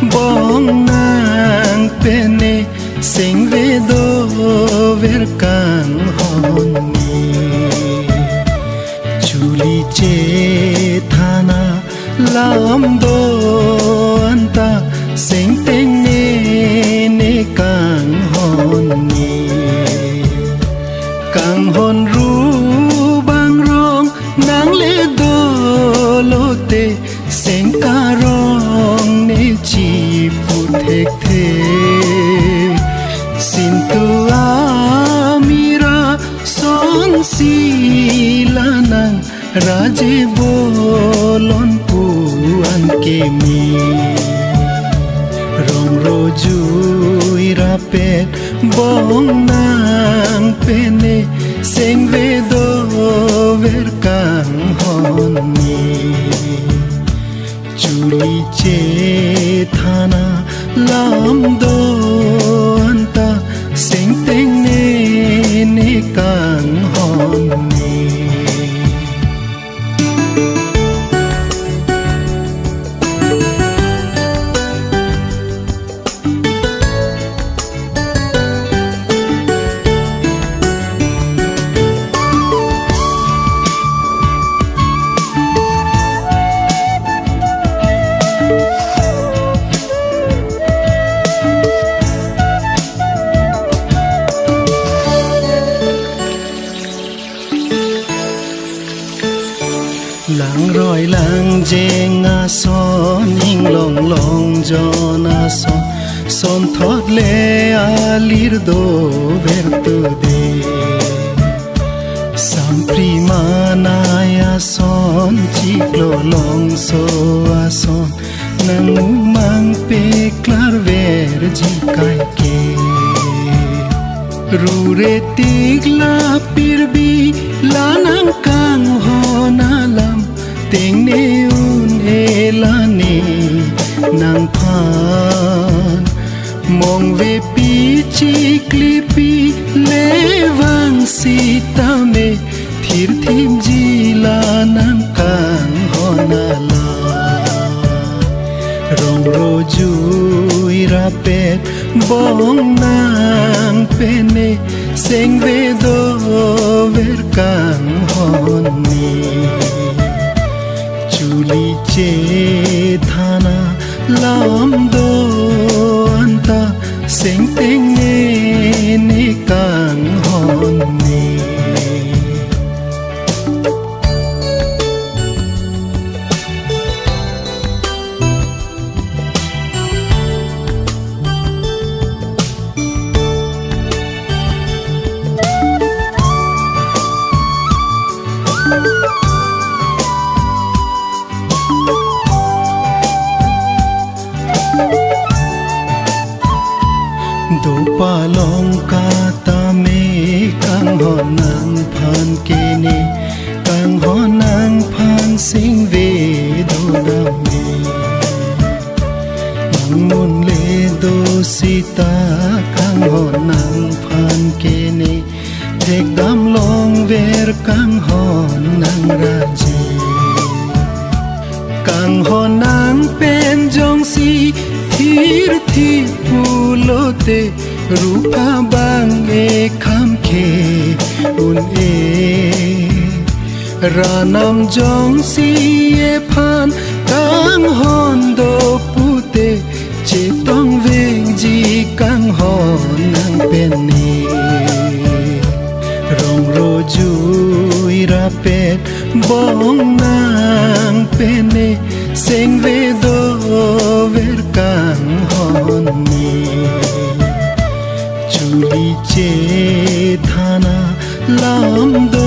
bong nang pene sing ve do ver kang hon ni chuli che thana lam do anta sing teng ne kang hon ni kang hon ru bang rong nang le do lo te sing ka rong ne chi pu thek the sin tu amira son si lanang raje bolon pu an ke mi rong ro jui ra pet bong nang pene sing ve do ver kang hon ni chuli che thana lam do anta sing teng ne kang hon ni lang roi lang jeng a son ning long long jo na son thot le a lir do ver tu de sam prima na ya son chi lo long so a son nang mang pe klar ver ji kai ke ru re tik la pir bi la nang kang ho na lam ting ne un e la ni nang phan mong ve pi chi kli pi le vang si ta me thir thim ji la nang kang ho na la rong ro jui ra pet bong nang pene sing ve do ver kang hon ni chuli che thana lam do anta sing teng ne kang hon ni do palong kata me kang honang phan ke ne kang honang phan sing ve do da me nang mun le do sita kang honang phan ke ne thek dam long ver kang honang raje kang honang pen jong si thir thi pulote rupa bang e kham khe un e ranam jong si e phan kang hon do pute che tong veng ji kang hon nang pen ni rong ro jui ra pet bong nang pene sing ve do ver kang hon ni chuli che thana lam do